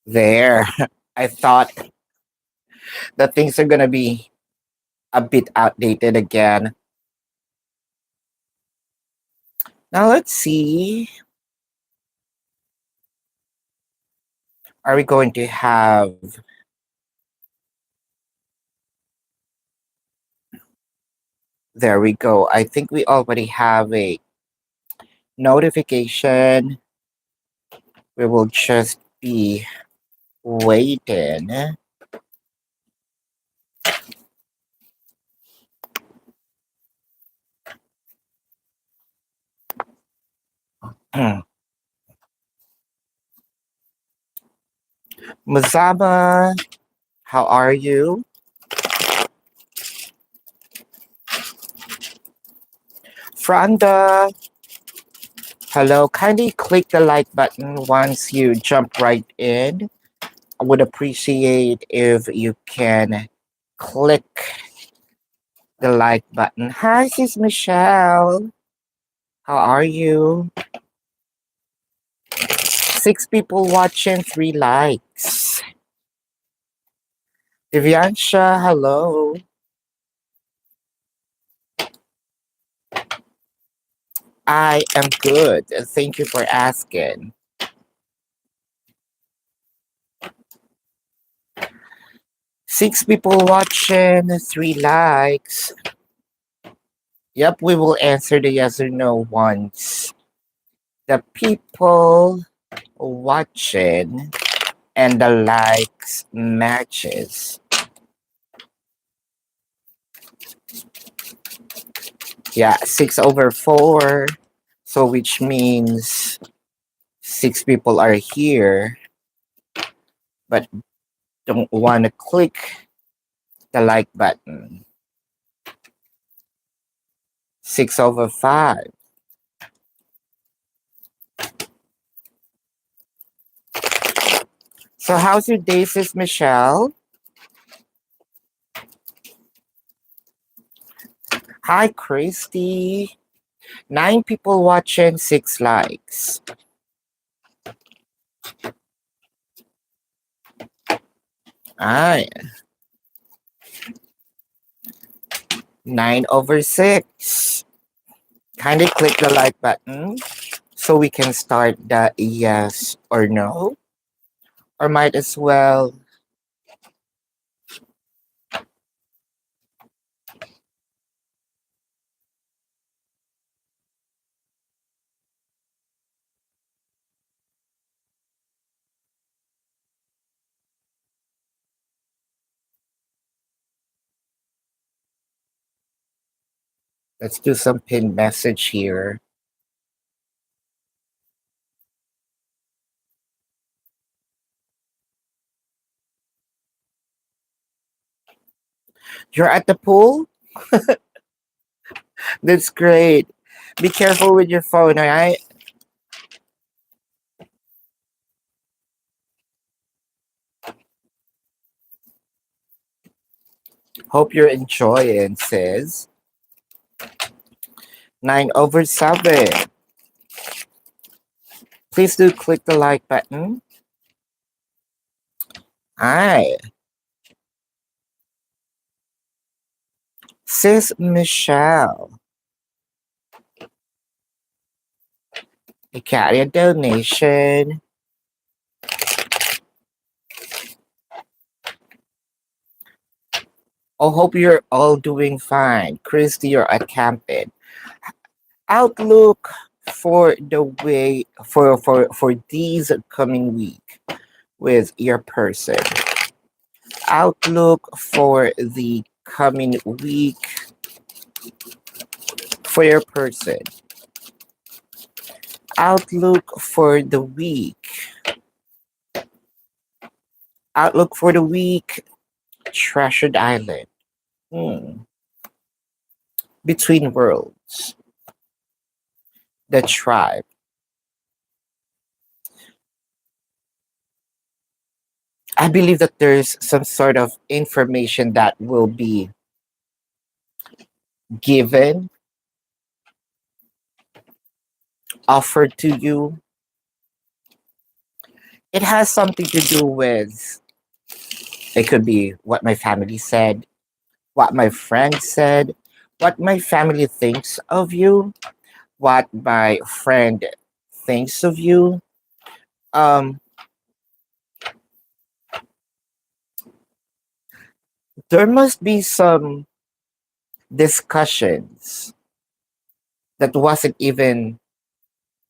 There. I thought that things are gonna be a bit outdated again. Now let's see. Are we going to have there we go. I think we already have a notification. We will just be waiting. Mazama, how are you? Franda, hello. Kindly click the like button once you jump right in. I would appreciate if you can click the like button. Hi, sis Michelle. How are you? 6 people watching, 3 likes. Divyansha, hello. I am good. Thank you for asking. 6 people watching, 3 likes. Yep, we will answer the yes or no once the people watching and the likes matches. Yeah, 6/4. So which means 6 people are here but don't want to click the like button. 6/5. So how's your day, sis Michelle? Hi, Christy. 9 people watching, 6 likes. Aye. 9/6. Kindly click the like button so we can start the yes or no. Or might as well let's do some pinned message here. You're at the pool? That's great. Be careful with your phone, alright? Hope you're enjoying, sis. 9/7. Please do click the like button. Aye. Sis Michelle. You got a donation. I hope you're all doing fine. Christy, you're at camping. Outlook for the way for these coming week with your person. Outlook for the coming week for your person. Outlook for the week. Outlook for the week. Treasured Island. Hmm. Between worlds. The tribe. I believe that there's some sort of information that will be given, offered to you It has something to do with, it could be what my family said, what my friends said, what my family thinks of you, what my friend thinks of you. Um, there must be some discussions that wasn't even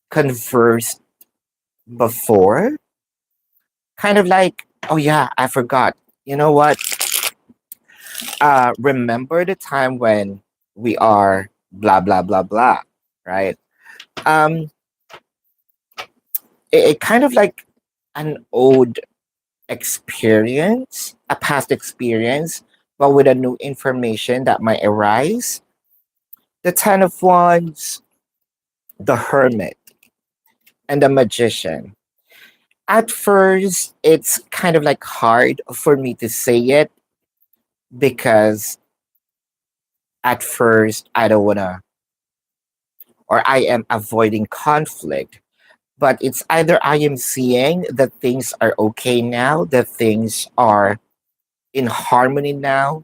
conversed before. Kind of like, oh yeah, I forgot. You know what? Remember the time when we are blah blah blah blah, right? Um, it kind of like an old experience, a past experience, but with a new information that might arise. The Ten of Wands, the Hermit, and the Magician. At first, it's kind of like hard for me to say it because at first I don't want to, or I am avoiding conflict. But it's either I am seeing that things are okay now, that things are in harmony now.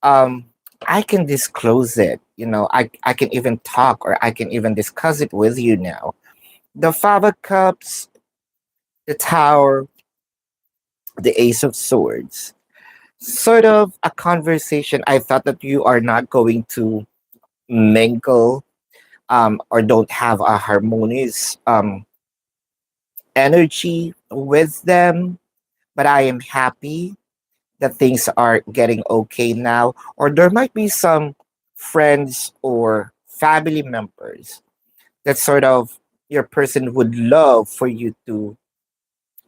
Um, I can disclose it. I can even talk or I can even discuss it with you now. The Five of Cups, the Tower, the Ace of Swords. Sort of a conversation I thought that you are not going to mingle or don't have a harmonious energy with them, but I am happy that things are getting okay now. Or there might be some friends or family members that sort of your person would love for you to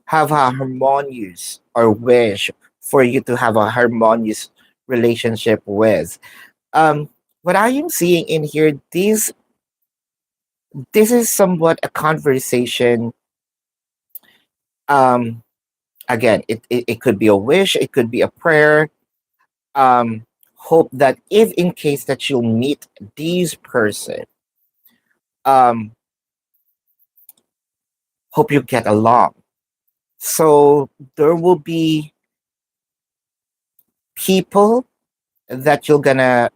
have a harmonious or wish for you to have a harmonious relationship with. Um, what I am seeing in here, this is somewhat a conversation. Um, Again, it could be a wish, it could be a prayer. Hope that if in case that you'll meet these person, um, hope you get along. So there will be people that you're gonna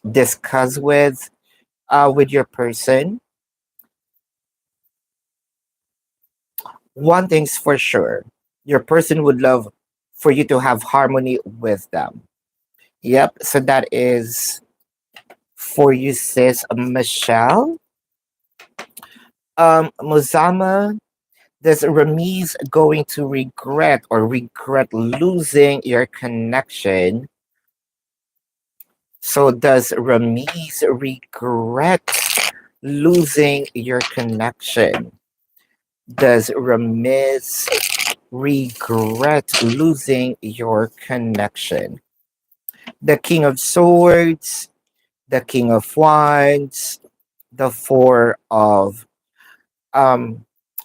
discuss with your person. One thing's for sure, your person would love for you to have harmony with them. Yep. So that is for you, sis Michelle. Muzama, does Ramiz going to regret losing your connection? So does Ramiz regret losing your connection? Does Ramiz regret losing your connection? The King of Swords, the King of Wands, the Four of um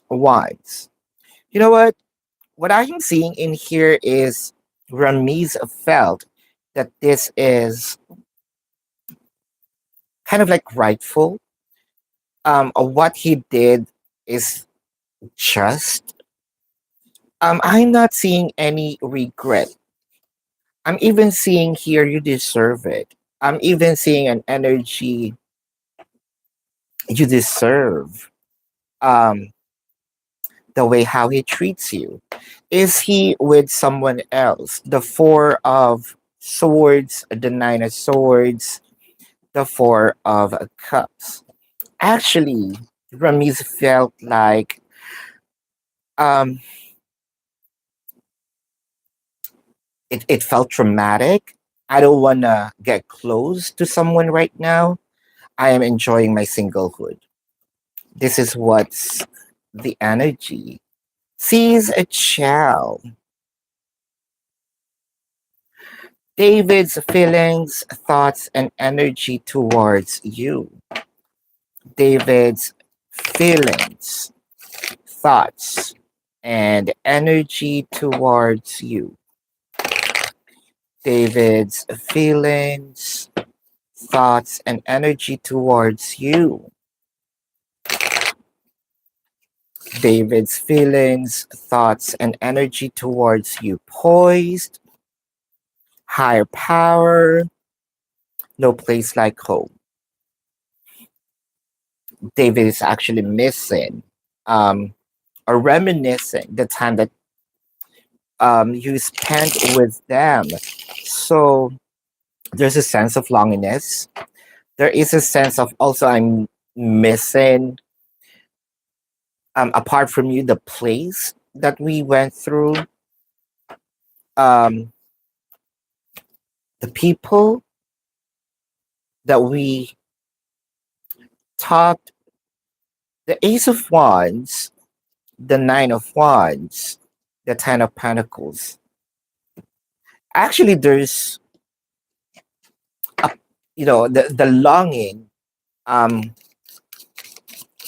Wands. You know what? What I'm seeing in here is Ramiz felt that this is kind of like rightful. What he did is just. I'm not seeing any regret. I'm even seeing here you deserve it. I'm even seeing an energy you deserve. Um, the way how he treats you. Is he with someone else? The Four of Swords, the Nine of Swords, the Four of Cups. Actually, Ramiz felt like um, it felt traumatic. I don't want to get close to someone right now. I am enjoying my singlehood. This is what's the energy. Sees a child. David's feelings, thoughts, and energy towards you. David's feelings, thoughts, and energy towards you. David's feelings, thoughts, and energy towards you. David's feelings, thoughts, and energy towards you poised, higher power, no place like home. David is actually missing um, or reminiscing the time that you spent with them. So there's a sense of longingness. There is a sense of also I'm missing, apart from you, the place that we went through, um, the people that we talked, the Ace of Wands, the Nine of Wands, the Ten of Pentacles. Actually, there's a, the longing um,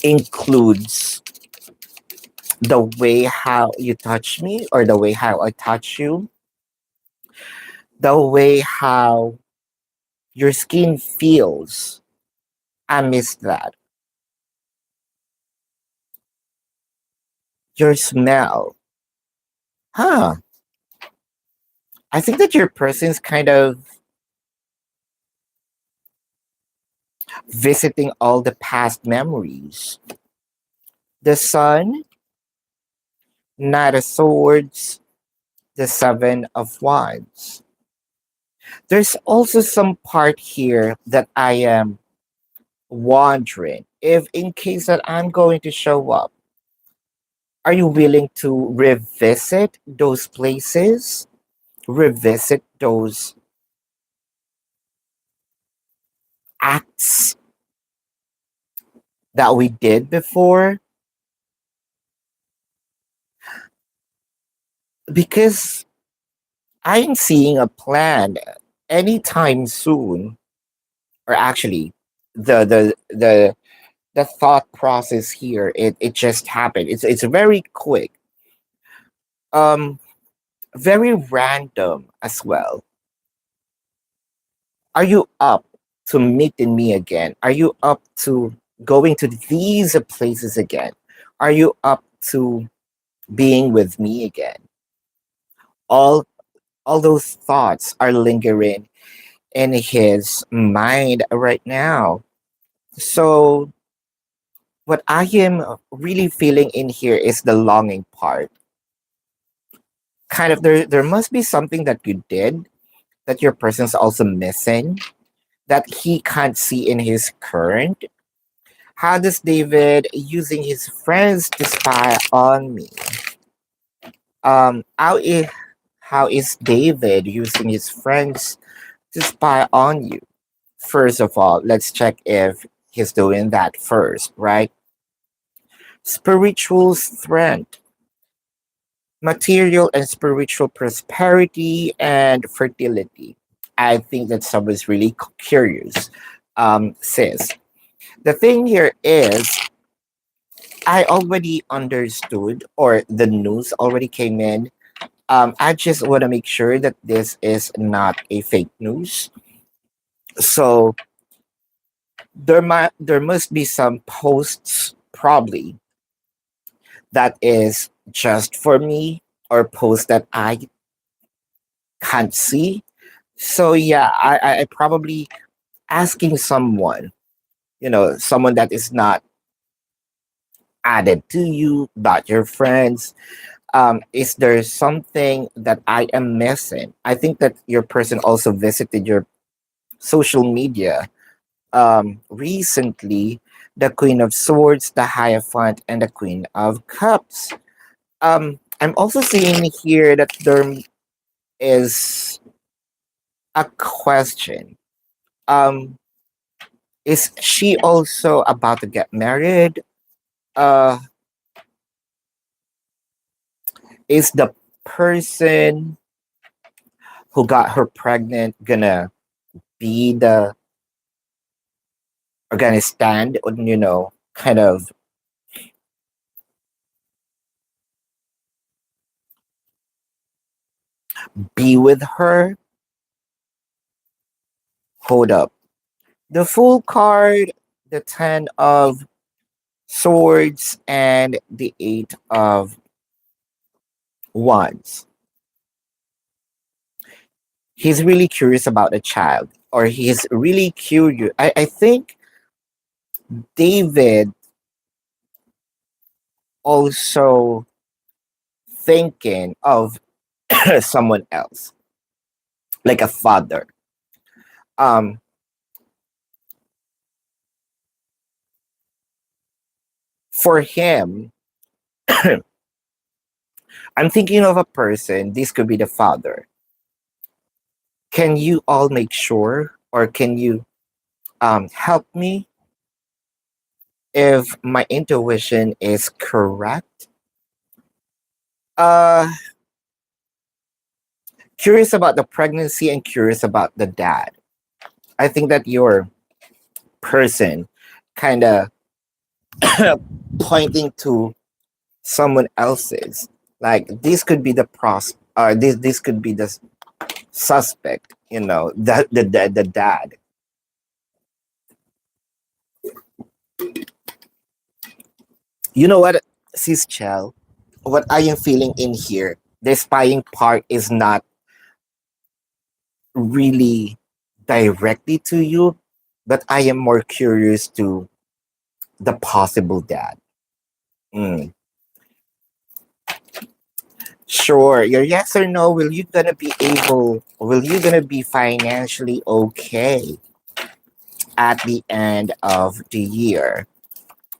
includes the way how you touch me or the way how I touch you, the way how your skin feels. I miss that. Your smell. Huh. I think that your person's kind of visiting all the past memories. The sun, Knight of Swords, the Seven of Wands. There's also some part here that I am wondering if, in case that I'm going to show up, are you willing to revisit those places, revisit those acts that we did before? Because I'm seeing a plan anytime soon, or actually, the thought process here, it just happened. It's very quick, um, very random as well. Are you up to meeting me again? Are you up to going to these places again? Are you up to being with me again? All all those thoughts are lingering in his mind right now. So what I am really feeling in here is the longing part. Kind of there must be something that you did that your person's also missing that he can't see in his current. How does David using his friends to spy on me? Um, how is how is David using his friends to spy on you? First of all, let's check if he's doing that first, right? Spiritual strength, material and spiritual prosperity, and fertility. I think that someone's really curious, sis. The thing here is, I already understood, or the news already came in. I just want to make sure that this is not a fake news. So there must be some posts probably that is just for me, or posts that I can't see. So yeah, I probably asking someone, someone that is not added to you, not your friends. Is there something that I am missing? I think that your person also visited your social media recently. The Queen of Swords, the Hierophant, and the Queen of Cups. I'm also seeing here that there is a question. Um, is she also about to get married? Uh, is the person who got her pregnant gonna be the or gonna stand and kind of be with her? Hold up. The full card, the 10 of Swords and the Eight of Wands. He's really curious about a child, or he's really curious. I think David also thinking of someone else, like a father. Um, for him, I'm thinking of a person. This could be the father. Can you all make sure, or can you help me if my intuition is correct? Uh, Curious about the pregnancy and curious about the dad. I think that your person kind of pointing to someone else's. Like this could be the this could be the suspect. The dad. You know what, Sis Chell? What I am feeling in here, the spying part is not really directly to you, but I am more curious to the possible dad. Mm. Sure. Your yes or no, will you gonna be financially okay at the end of the year?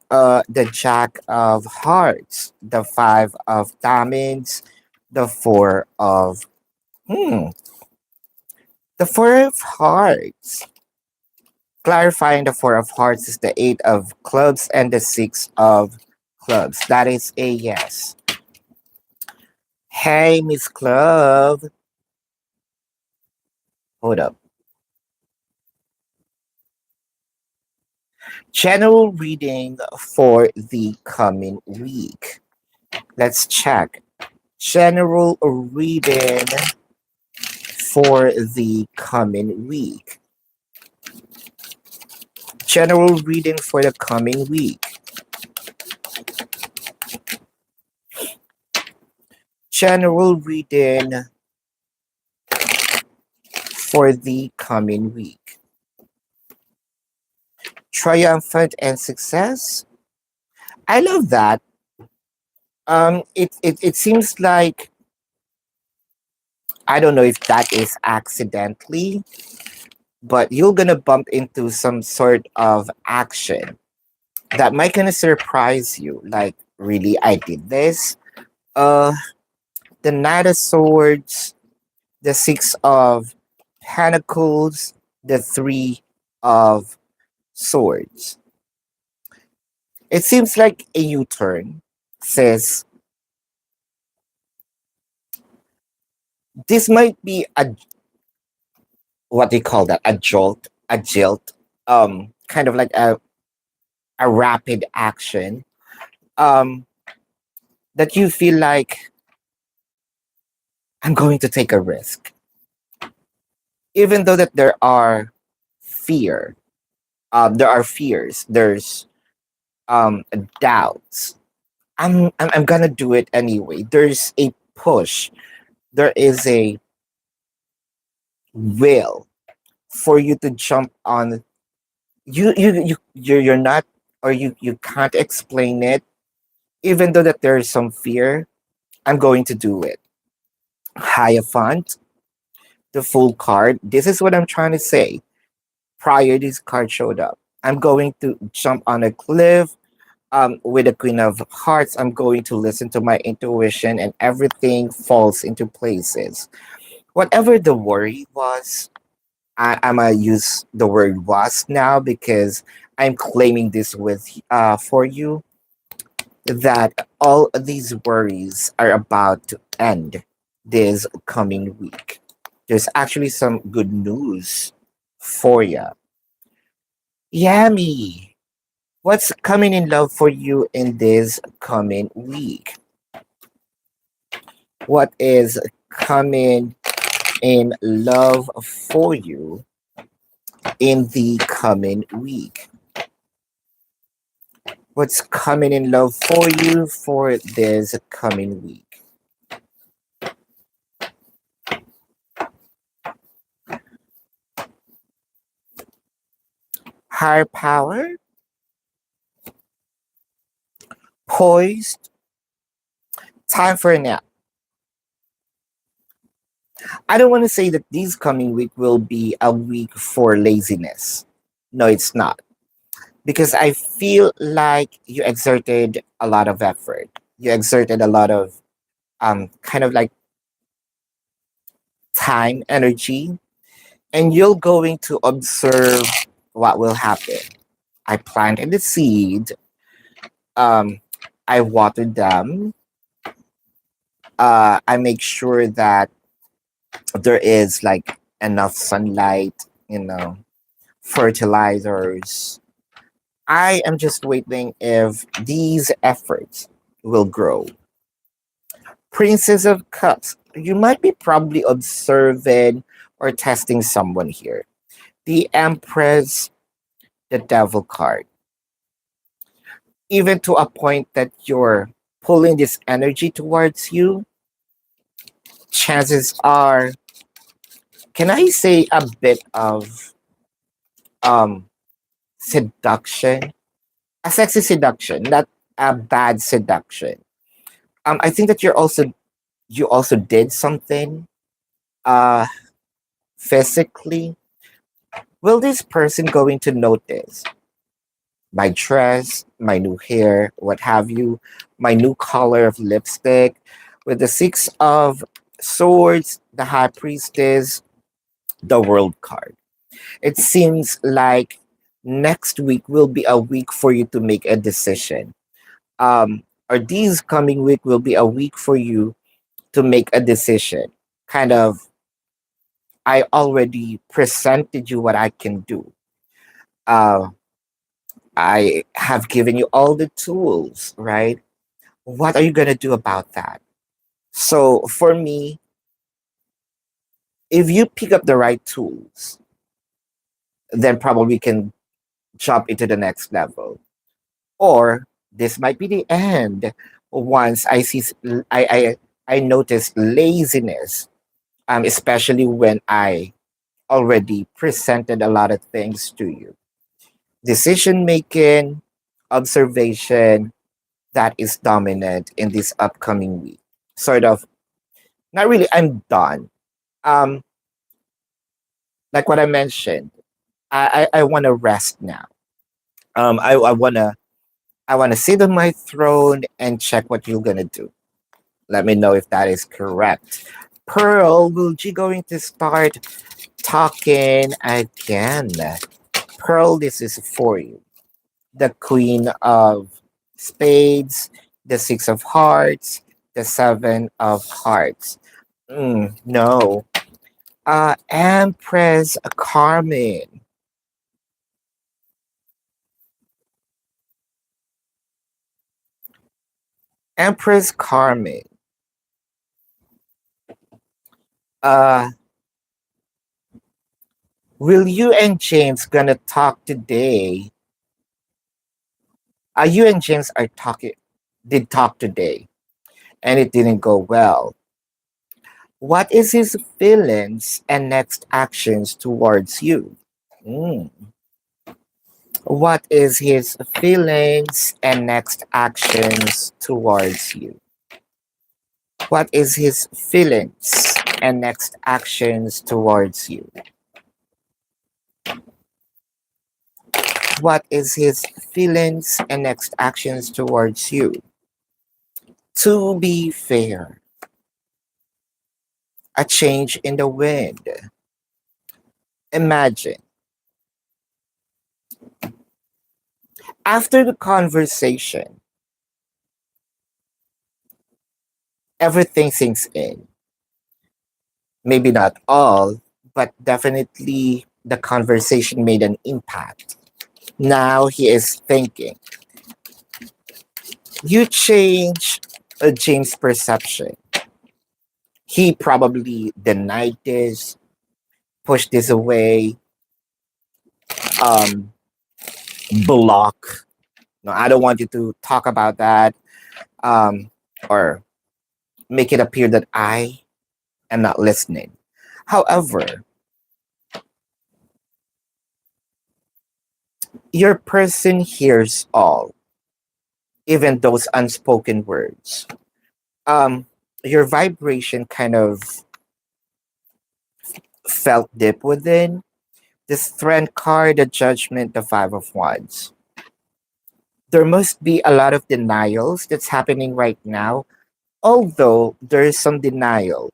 The Jack of Hearts, the Five of Diamonds, the hmm, the Four of Hearts. Clarifying the Four of Hearts is the Eight of Clubs and the Six of Clubs. That is a yes. Hey, Miss Club. Hold up. General reading for the coming week. Let's check. General reading for the coming week. General reading for the coming week. General reading for the coming week. Triumphant and success. I love that. It seems like I don't know if that is accidentally, but you're gonna bump into some sort of action that might gonna surprise you. Like, really, I did this. Uh, the Knight of Swords, the Six of Pentacles, the Three of Swords. It seems like a U-turn. Says this might be a what do you call that? A jilt. Kind of like a rapid action. Um, that you feel like I'm going to take a risk, even though that fear. There are fears. There's doubts. I'm gonna do it anyway. There's a push. There is a will for you to jump on. You're not, or you can't explain it. Even though that there is some fear, I'm going to do it. Hierophant, the full card. This is what I'm trying to say. Prior this card showed up, I'm going to jump on a cliff. With the Queen of Hearts, I'm going to listen to my intuition, and everything falls into places. Whatever the worry was, I'm gonna use the word was now because I'm claiming this with for you that all of these worries are about to end this coming week. There's actually some good news for you. Yummy. What's coming in love for you in this coming week? What is coming in love for you in the coming week? What's coming in love for you for this coming week? Higher power, poised, time for a nap. I don't want to say that this coming week will be a week for laziness. No, it's not. Because I feel like you exerted a lot of effort. You exerted a lot of kind of like time, energy, and you're going to observe what will happen. I planted the seed, um, I watered them, I make sure that there is like enough sunlight, you know, fertilizers. I am just waiting if these efforts will grow. Princess of Cups, you might be probably observing or testing someone here. The Empress, the Devil card. Even to a point that you're pulling this energy towards you, chances are, can I say a bit of um seduction? A sexy seduction, not a bad seduction. I think that you also did something uh physically. Will this person going to notice my dress, my new hair, what have you, my new color of lipstick, with the Six of Swords, the High Priestess, the World card? It seems like next week will be a week for you to make a decision. Or these coming week will be a week for you to make a decision. Kind of, I already presented you what I can do. Uh, I have given you all the tools, right? What are you going to do about that? So for me, if you pick up the right tools, then probably can jump into the next level. Or this might be the end once I notice laziness, especially when I already presented a lot of things to you. Decision making, observation, that is dominant in this upcoming week. Sort of, not really, I'm done. Um, like what I mentioned, I want to rest now. I wanna sit on my throne and check what you're gonna do. Let me know if that is correct. Pearl, will you going to start talking again? Pearl, this is for you. The Queen of Spades, the Six of Hearts, the Seven of Hearts. No. Empress Carmen. Empress Carmen. Uh, will you and James gonna talk today? You and James are talking. Did talk today, and it didn't go well. What is his feelings and next actions towards you? Mm. What is his feelings and next actions towards you? What is his feelings and next actions towards you? What is his feelings and next actions towards you? To be fair, a change in the wind. Imagine, after the conversation, everything sinks in. Maybe not all, but definitely the conversation made an impact. Now he is thinking. You change James' perception. He probably denied this, pushed this away, um, block. No, I don't want you to talk about that, um, or make it appear that I am not listening. However, your person hears all, even those unspoken words. Um, your vibration kind of felt deep within. The strength card, the judgment, the five of wands. There must be a lot of denials that's happening right now. Although there is some denial,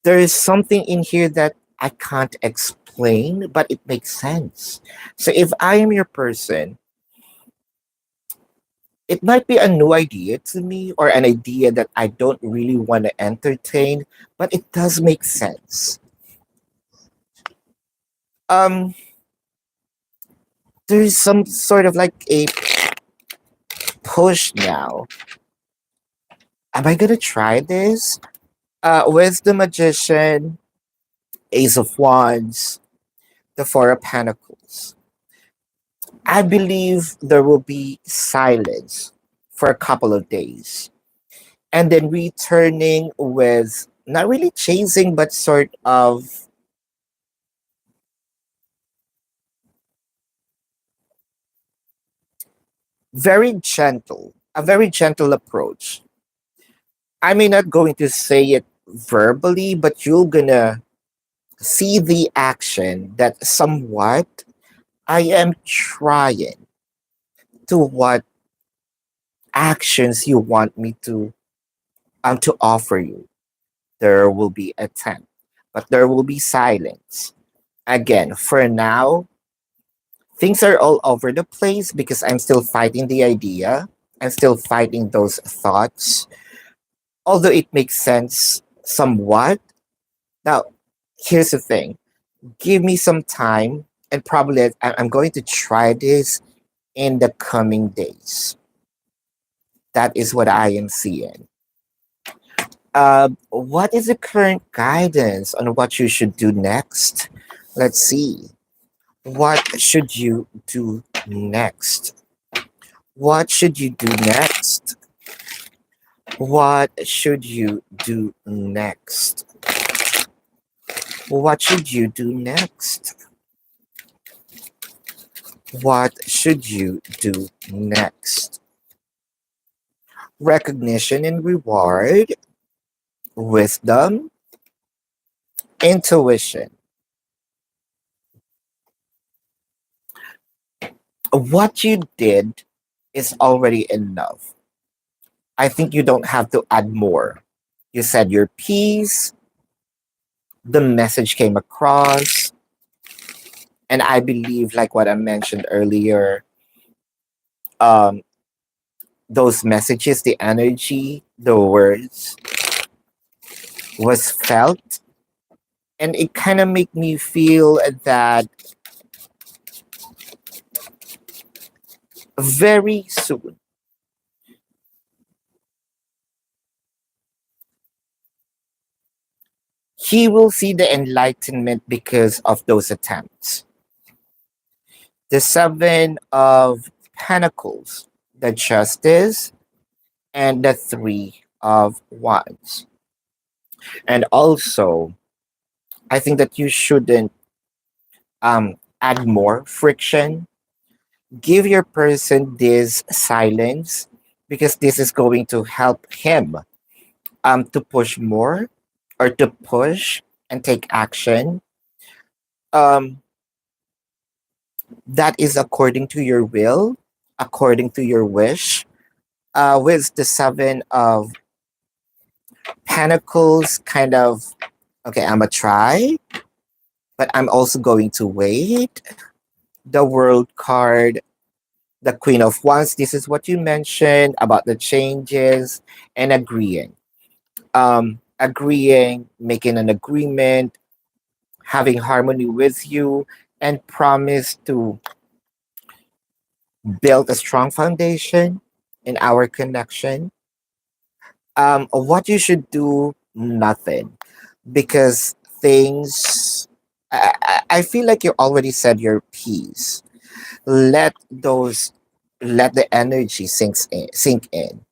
there is something in here that I can't explain, but it makes sense. So if I am your person, it might be a new idea to me or an idea that I don't really want to entertain, but it does make sense. Um, there's some sort of like a push now. Am I gonna try this? With the magician, Ace of Wands, the Four of Pentacles. I believe there will be silence for a couple of days. And then returning with not really chasing, but sort of very gentle, a very gentle approach. I may not going to say it verbally, but you're gonna see the action that somewhat I am trying to what actions you want me to offer you. There will be attempt, but there will be silence. Again, for now, things are all over the place because I'm still fighting the idea. I'm still fighting those thoughts. Although it makes sense somewhat. Now, here's the thing. Give me some time and probably I'm going to try this in the coming days. That is what I am seeing. What is the current guidance on what you should do next? Let's see. What should you do next? What should you do next? What should you do next? What should you do next? What should you do next? Recognition and reward, wisdom, intuition. What you did is already enough. I think you don't have to add more. You said your piece, the message came across, and I believe, like what I mentioned earlier, um, those messages, the energy, the words was felt, and it kind of made me feel that very soon he will see the enlightenment because of those attempts. The Seven of Pentacles, the Justice, and the Three of Wands. And also, I think that you shouldn't add more friction. Give your person this silence because this is going to help him to push more or to push and take action. Um, that is according to your will, according to your wish. With the Seven of Pentacles, kind of, okay, I'm going to try, but I'm also going to wait. The World card, the Queen of Wands, this is what you mentioned about the changes and agreeing. Agreeing, making an agreement, having harmony with you, and promise to build a strong foundation in our connection. What you should do, nothing, because things. I feel like you already said your piece. Let those let the energy sink in.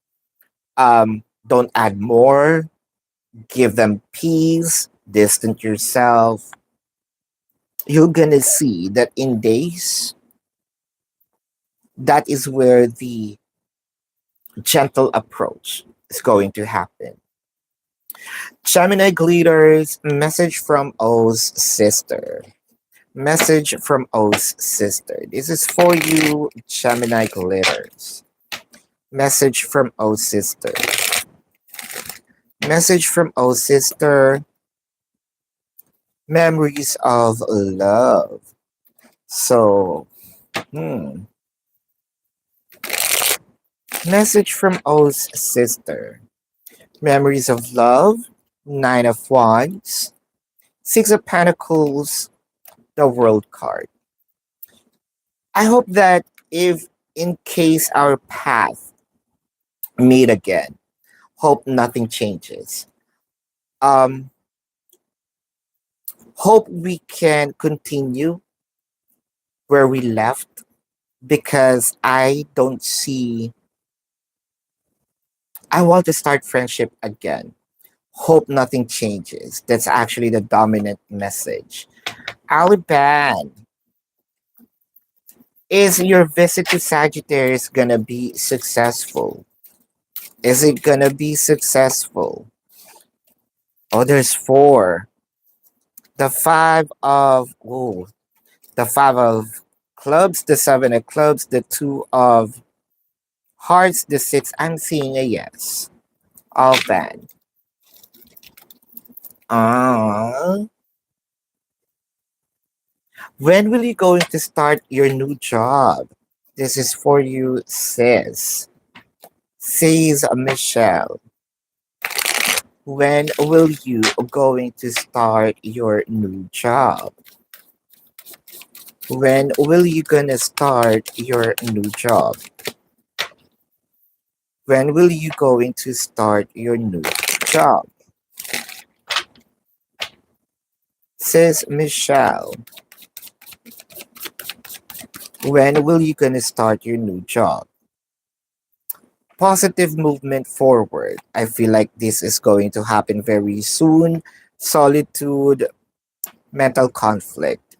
Don't add more. Give them peace. Distance yourself. You're gonna see that in days, that is where the gentle approach is going to happen. Gemini Glitters, message from O's sister. Message from O's sister. This is for you, Gemini Glitters. Message from O's sister. Message from O's sister. Memories of love. So, hmm. Message from O's sister. Memories of love. Nine of Wands. Six of Pentacles. The World card. I hope that if in case our path meet again, hope nothing changes. Um, Hope we can continue where we left because I don't see. I want to start friendship again. Hope nothing changes. That's actually the dominant message. Aliban, is your visit to Sagittarius gonna be successful? Is it gonna be successful? Oh, there's four. The the five of clubs, the seven of clubs, the two of hearts, the six. I'm seeing a yes. All that. Uh, when will you going to start your new job? This is for you, sis. Says Michelle. When will you going to start your new job? When will you gonna start your new job? When will you going to start your new job? Says Michelle. When will you gonna start your new job? Positive movement forward. I feel like this is going to happen very soon. Solitude, mental conflict.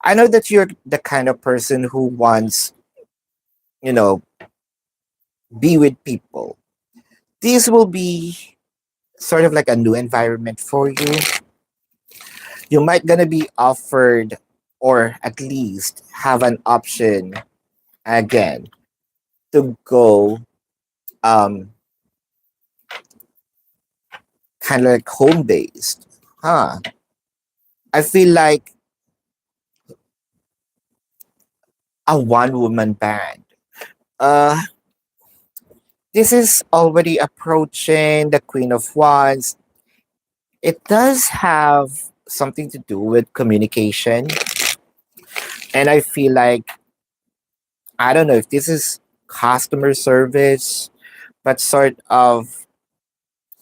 I know that you're the kind of person who wants, you know, be with people. This will be sort of like a new environment for you. You might gonna be offered or at least have an option again to go um kind of like home based. Huh. I feel like a one woman band. Uh this is already approaching the Queen of Wands. It does have something to do with communication. And I feel like I don't know if this is customer service, but sort of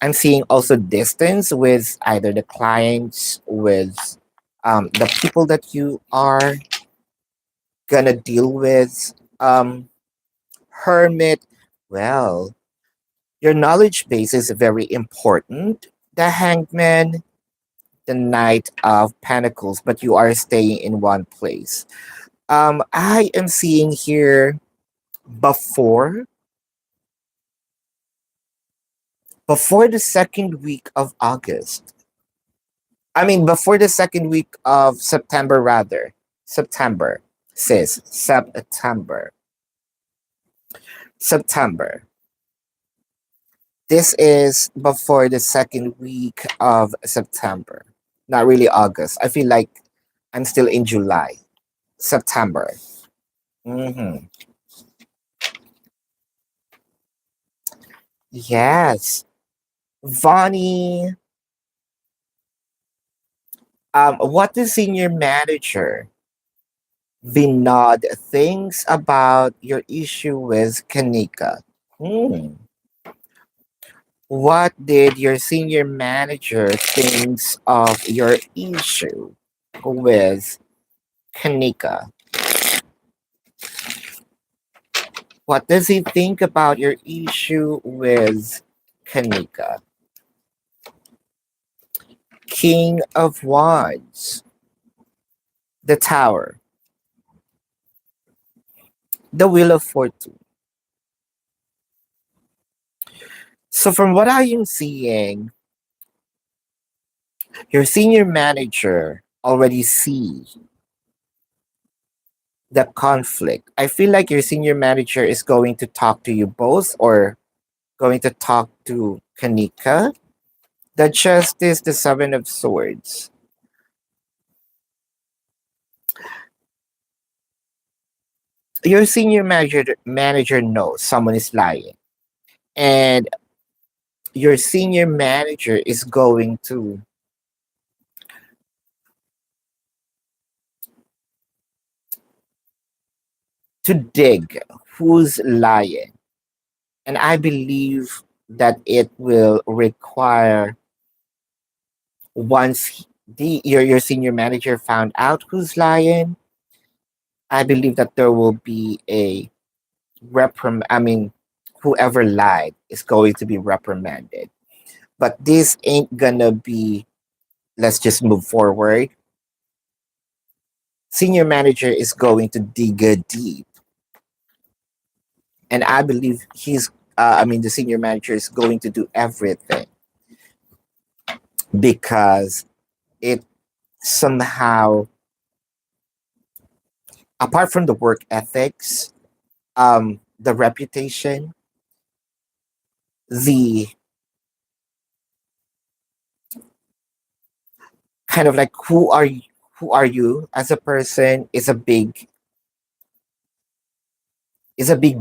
I'm seeing also distance with either the clients, with the people that you are gonna deal with. Hermit, well, your knowledge base is very important. The Hangman, the Knight of Pentacles, but you are staying in one place. I am seeing here before before the second week of August. I mean, before the second week of September, rather. September, sis. September. September. This is before the second week of September. Not really August. I feel like I'm still in July. September. hmm Yes. Vonnie, what the senior manager Vinod thinks about your issue with Kanika? Hmm. What did your senior manager thinks of your issue with Kanika? What does he think about your issue with Kanika? King of Wands, the Tower, the Wheel of Fortune. So from what I am seeing, your senior manager already sees the conflict. I feel like your senior manager is going to talk to you both or going to talk to Kanika. The Justice, the Seven of Swords. Your senior manager knows someone is lying. And your senior manager is going to dig who's lying. And I believe that it will require once your senior manager found out who's lying, I believe that there will be a I mean, whoever lied is going to be reprimanded. But this ain't gonna be, let's just move forward. Senior manager is going to dig deep. And I believe the senior manager is going to do everything because it somehow, apart from the work ethics, the reputation, the kind of like who are you as a person is a big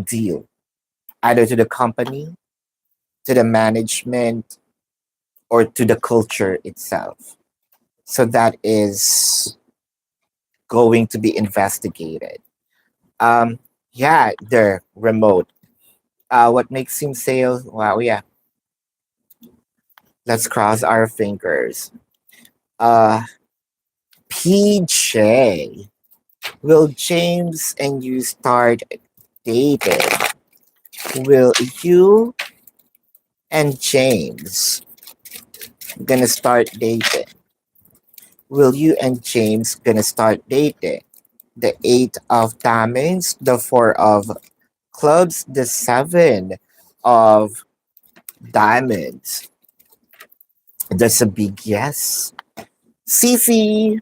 deal, either to the company, to the management, or to the culture itself. So that is going to be investigated. Um, yeah, the remote. What makes him say, wow, yeah, let's cross our fingers. Uh, PJ, will James and you start dating? Will you and James gonna start dating? Will you and James gonna start dating? The eight of diamonds, the four of clubs, the seven of diamonds. That's a big yes. Cece.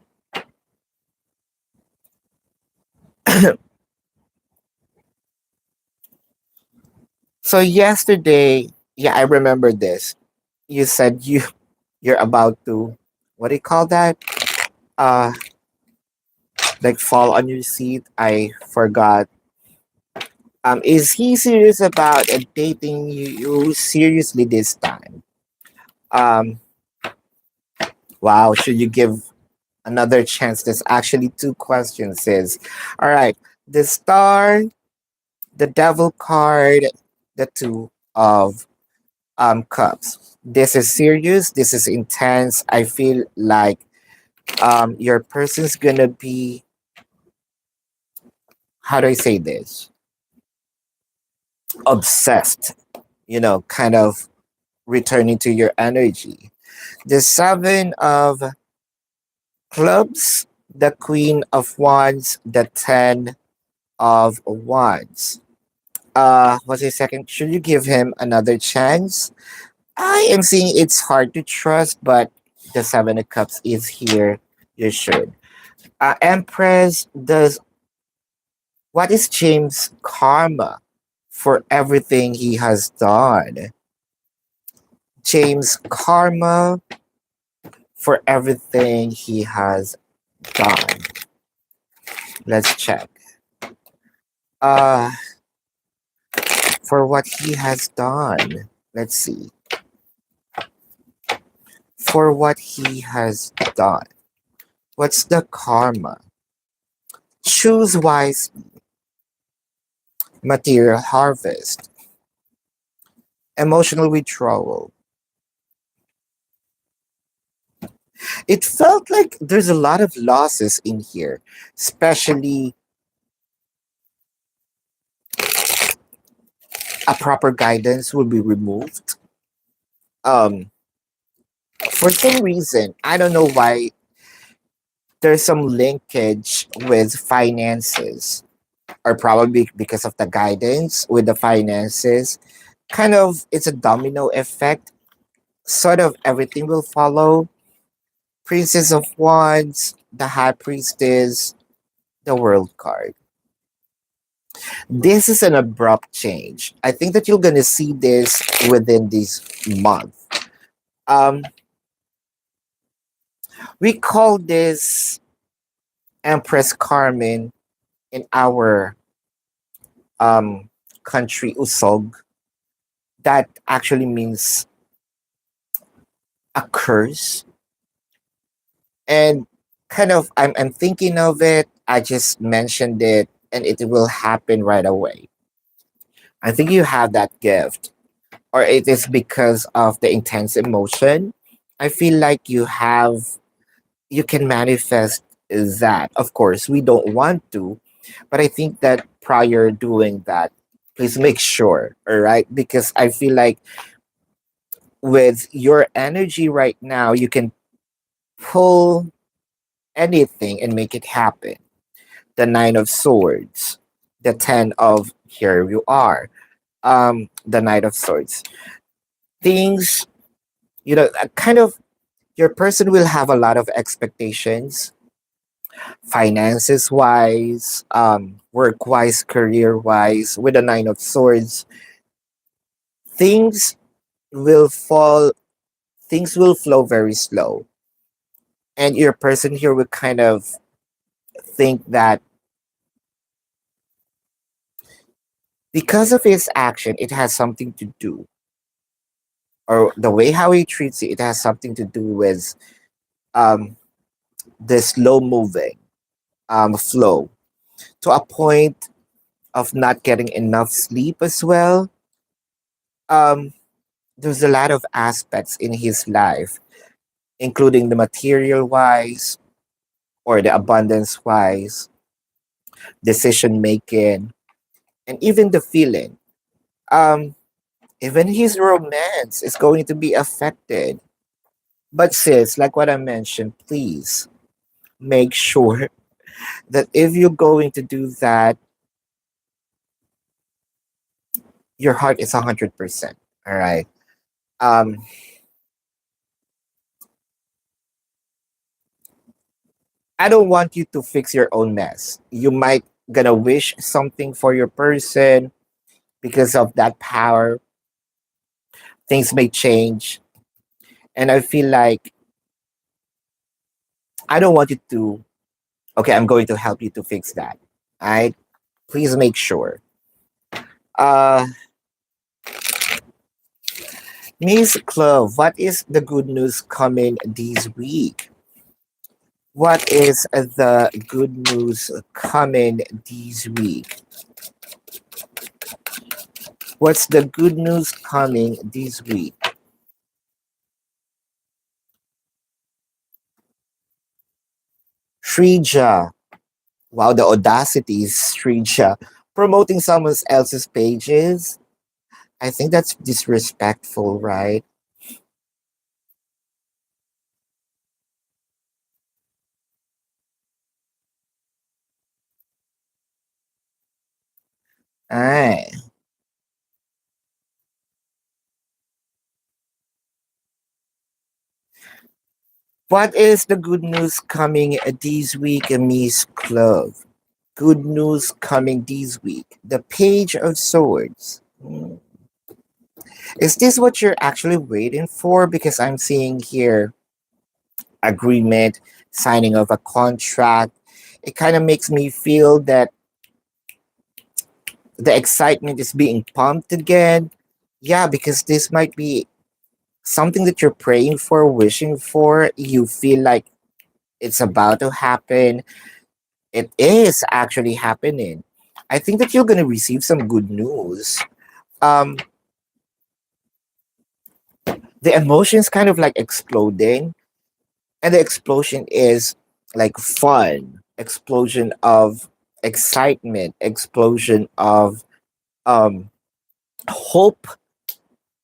So yesterday, yeah, I remember this. You said you're about to, what do you call that? Uh, like fall on your seat. I forgot. Is he serious about dating you seriously this time? Um, wow. Should you give another chance? There's actually two questions. Is all right. The star, the devil card, the two of cups. This is serious. This is intense. I feel like your person's gonna be, how do I say this, obsessed, kind of returning to your energy. The seven of clubs, the queen of wands, the 10 of wands. What's your second? Should you give him another chance? I am seeing it's hard to trust, but the seven of cups is here. You should. Empress does, what is James' karma for everything he has done? James' karma for everything he has done. Let's check. Uh, for what he has done. Let's see. For what he has done. What's the karma? Choose wise, material harvest, emotional withdrawal. It felt like there's a lot of losses in here, especially a proper guidance will be removed. Um, for some reason, I don't know why, there's some linkage with finances, or probably because of the guidance with the finances. Kind of, it's a domino effect. Sort of everything will follow. Princess of Wands, the High Priestess, the World card. This is an abrupt change. I think that you're gonna see this within this month. Um, we call this Empress Carmen in our um country Usog. That actually means a curse. And kind of, I'm thinking of it. I just mentioned it, and it will happen right away. I think you have that gift, or it is because of the intense emotion. I feel like you can manifest that. Of course, we don't want to, but I think that prior doing that, please make sure, all right? Because I feel like with your energy right now, you can pull anything and make it happen. The Nine of Swords, the Ten of, here you are, the Knight of Swords. Things, kind of, your person will have a lot of expectations, finances wise, work wise, career wise. With the Nine of Swords, things will fall, things will flow very slow. And your person here will kind of think that because of his action, it has something to do, or the way how he treats you, it has something to do with um, the slow moving flow, to a point of not getting enough sleep as well. Um, there's a lot of aspects in his life, including the material wise or the abundance wise, decision making, and even the feeling. Um, even his romance is going to be affected. But sis, like what I mentioned, please make sure that if you're going to do that, your heart is 100%. All right. Um, I don't want you to fix your own mess. You might gonna wish something for your person. Because of that power, things may change. And I feel like I don't want you to, okay, I'm going to help you to fix that. All right. Please make sure. Uh, Miss Clove, what is the good news coming this week? What is the good news coming this week? What's the good news coming this week? Shrija. Wow, the audacity is Shrija. Promoting someone else's pages. I think that's disrespectful, right? Alright. What is the good news coming this week, Miss Clove? Good news coming this week. The Page of Swords. Is this what you're actually waiting for? Because I'm seeing here agreement, signing of a contract. It kind of makes me feel that the excitement is being pumped again. Yeah, because this might be something that you're praying for, wishing for. You feel like it's about to happen. It is actually happening. I think that you're going to receive some good news. Um, the emotions kind of like exploding, and the explosion is like fun, explosion of excitement, explosion of um hope,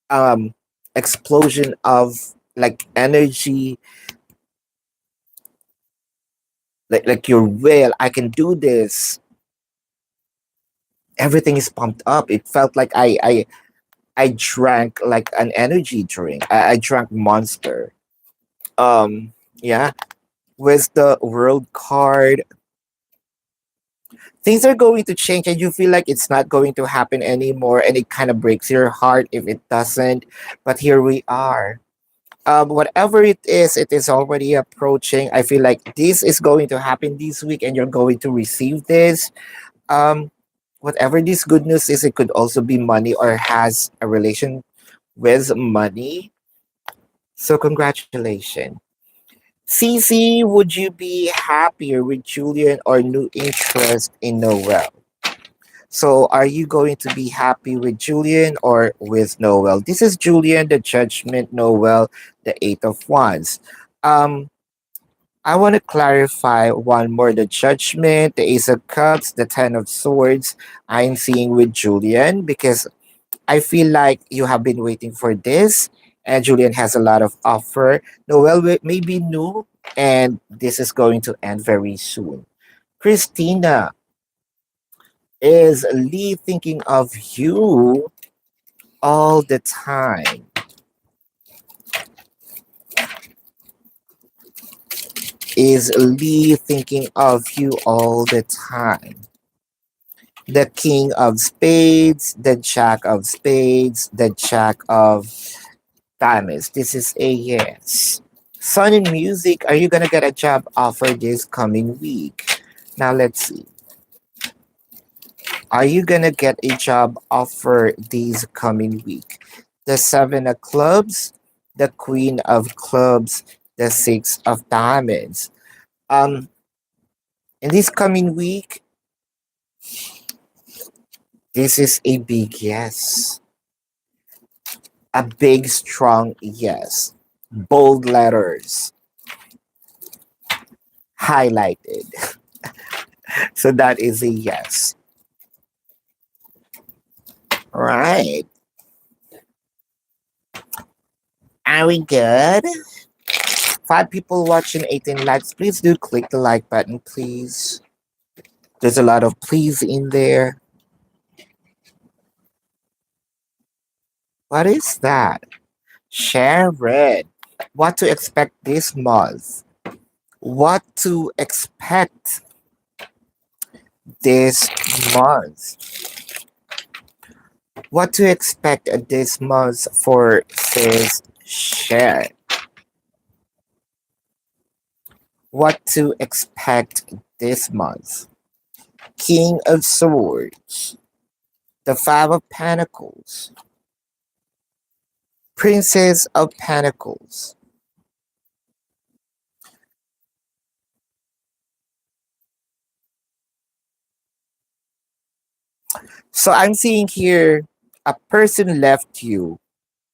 um explosion of like energy, like your will, I can do this. Everything is pumped up. It felt like I drank like an energy drink. I drank Monster. Yeah. With the world card, things are going to change and you feel like it's not going to happen anymore, and it kind of breaks your heart if it doesn't. But here we are. Whatever it is already approaching. I feel like this is going to happen this week and you're going to receive this. Um, Whatever this good news is, it could also be money or has a relation with money. So congratulations. Cece, would you be happier with Julian or new interest in Noel? So are you going to be happy with Julian or with Noel? This is Julian, the Judgment, Noel, the Eight of Wands. Um, I want to clarify one more: the Judgment, the Ace of Cups, the Ten of Swords. I'm seeing with Julian because I feel like you have been waiting for this, and Julian has a lot of offer. Noel may be new, and this is going to end very soon. Christina, is Lee thinking of you all the time? Is Lee thinking of you all the time? The King of Spades, the Jack of Spades, the Jack of Diamonds. This is a yes. Sun in Music, are you gonna get a job offer this coming week? Now let's see. Are you gonna get a job offer this coming week? The Seven of Clubs, the Queen of Clubs, the Six of Diamonds. Um, in this coming week, this is a big yes. A big, strong yes. Bold letters, highlighted. So that is a yes. Right. Are we good? 5 people watching, 18 likes. Please do click the like button, please. There's a lot of please in there. What is that? Share red. What to expect this month? What to expect this month? What to expect this month for says share? What to expect this month? King of Swords, the Five of Pentacles, Princess of Pentacles. So I'm seeing here a person left you,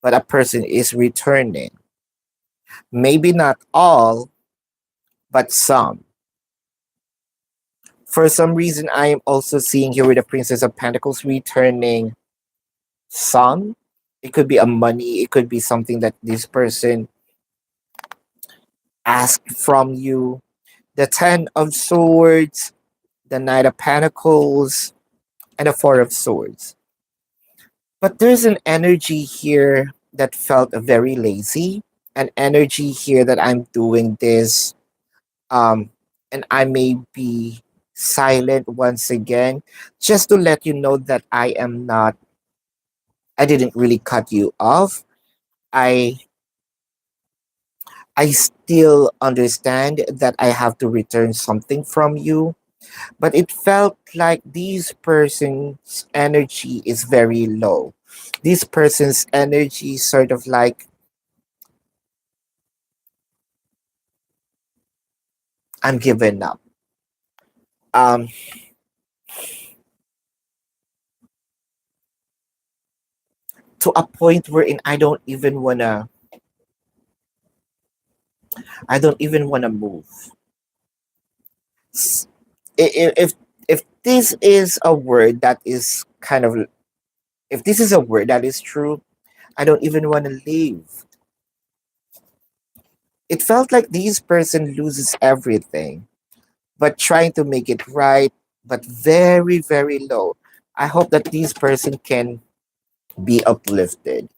but a person is returning. Maybe not all, but some. For some reason, I am also seeing here with the Princess of Pentacles returning some. It could be a money, it could be something that this person asked from you. The Ten of Swords, the Knight of Pentacles, and the Four of Swords. But there's an energy here that felt very lazy, an energy here that I'm doing this, um, and I may be silent once again, just to let you know that I didn't really cut you off. I I still understand that I have to return something from you, but it felt like this person's energy is very low. This person's energy sort of like, I'm giving up. Um, to a point wherein I don't even wanna move. S- If this is a word that is kind of If this is a word that is true, I don't even want to leave. It felt like this person loses everything, but trying to make it right, but very, very low. I hope that this person can be uplifted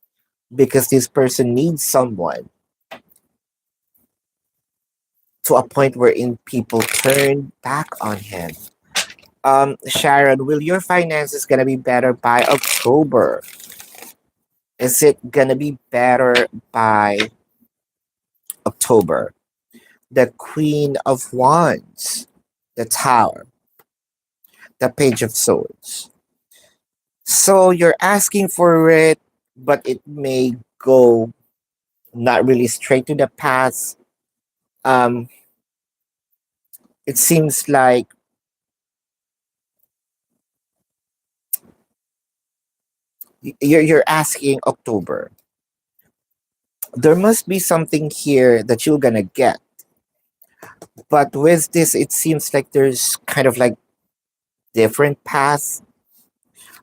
because this person needs someone to a point wherein people turn back on him. Sharon, will your finances gonna be better by October? Is it gonna be better by October? The Queen of Wands, the Tower, the Page of Swords. So you're asking for it, but it may go not really straight to the path. Um, it seems like you're asking October. There must be something here that you're gonna get. But with this, it seems like there's kind of like different paths.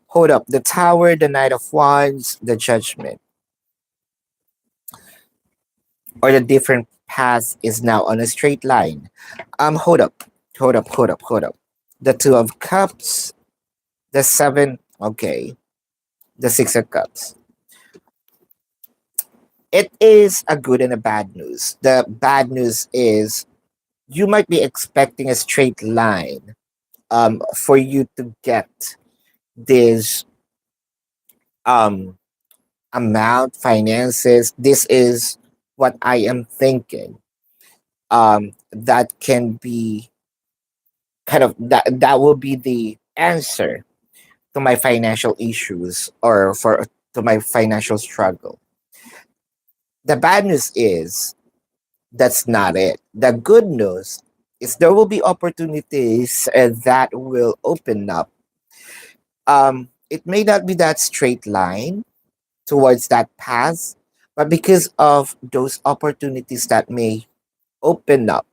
Hold up, the Tower, the Knight of Wands, the Judgment, or the different paths is now on a straight line. Hold up, hold up. The Two of Cups, the Seven, okay, the Six of Cups. It is a good and a bad news. The bad news is you might be expecting a straight line for you to get this um amount finances. This is what I am thinking. That can be kind of that will be the answer to my financial issues or for to my financial struggle. The bad news is that's not it. The good news is there will be opportunities that will open up. It may not be that straight line towards that path, but because of those opportunities that may open up,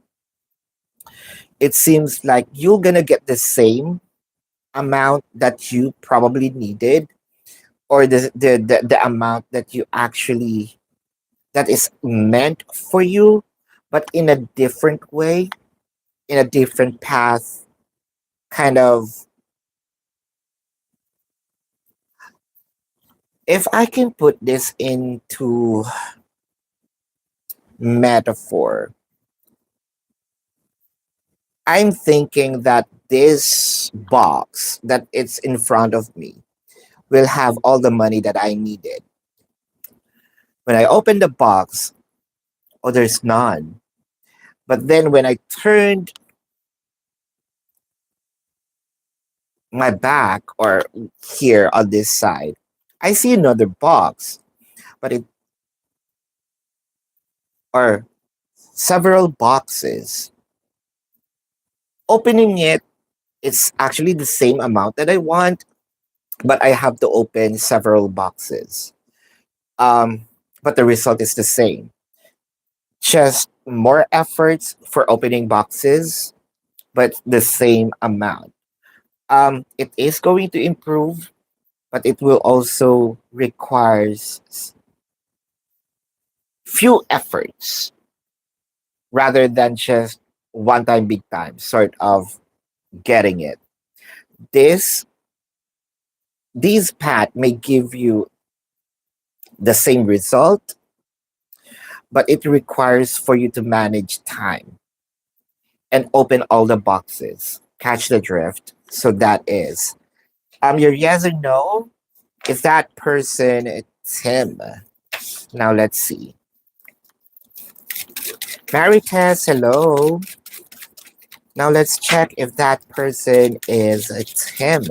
it seems like you're gonna get the same amount that you probably needed, or the amount that you actually that is meant for you, but in a different way, in a different path, kind of. If I can put this into metaphor, I'm thinking that this box that it's in front of me will have all the money that I needed. When I open the box, oh, there's none. But then when I turned my back or here on this side, I see another box, but it are several boxes. Opening it, it's actually the same amount that I want, but I have to open several boxes. Um, but the result is the same. Just more efforts for opening boxes, but the same amount. It is going to improve, but it will also requires few efforts rather than just one time big time sort of getting it. This these path may give you the same result, but it requires for you to manage time and open all the boxes. Catch the drift. So that is. Your yes or no? Is that person Tim? Now let's see. Maritas, hello. Now let's check if that person is Tim.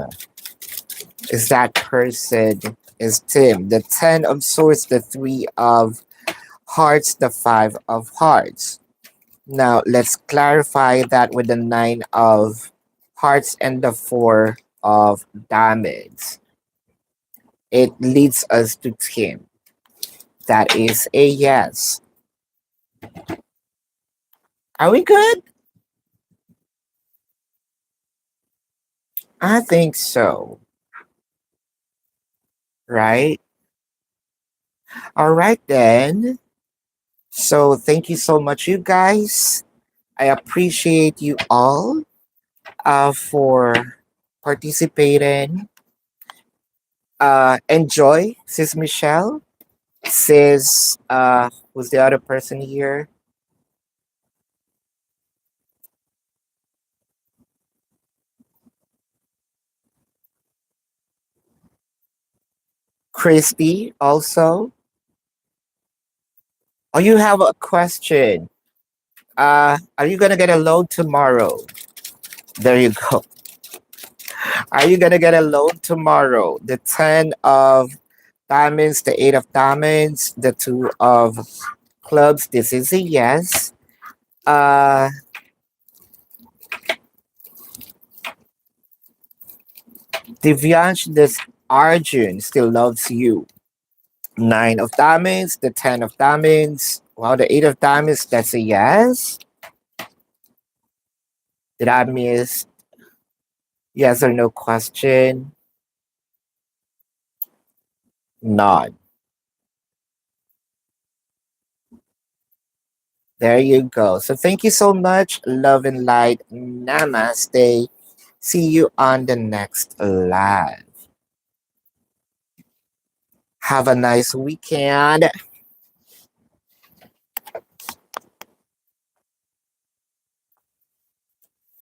Is that person is Tim? The 10 of swords, the 3 of hearts, the 5 of hearts. Now let's clarify that with the 9 of hearts and the 4 of damage. It leads us to Tim. That is a yes. Are we good? I think so. right? All right, then. So thank you so much, you guys. I appreciate you all for participating. Enjoy, Sis Michelle. Sis, who's the other person here? Christy, also. Oh, you have a question. Are you gonna get a loan tomorrow? There you go. Are you gonna get a loan tomorrow? The 10 of diamonds, the 8 of diamonds, the 2 of clubs. This is a yes. Uh, Divyansh, this Arjun still loves you. 9 of diamonds, the 10 of diamonds. Well, the 8 of diamonds. That's a yes. Did I miss yes or no question? None. There you go. So thank you so much. Love and light. Namaste. See you on the next live. Have a nice weekend.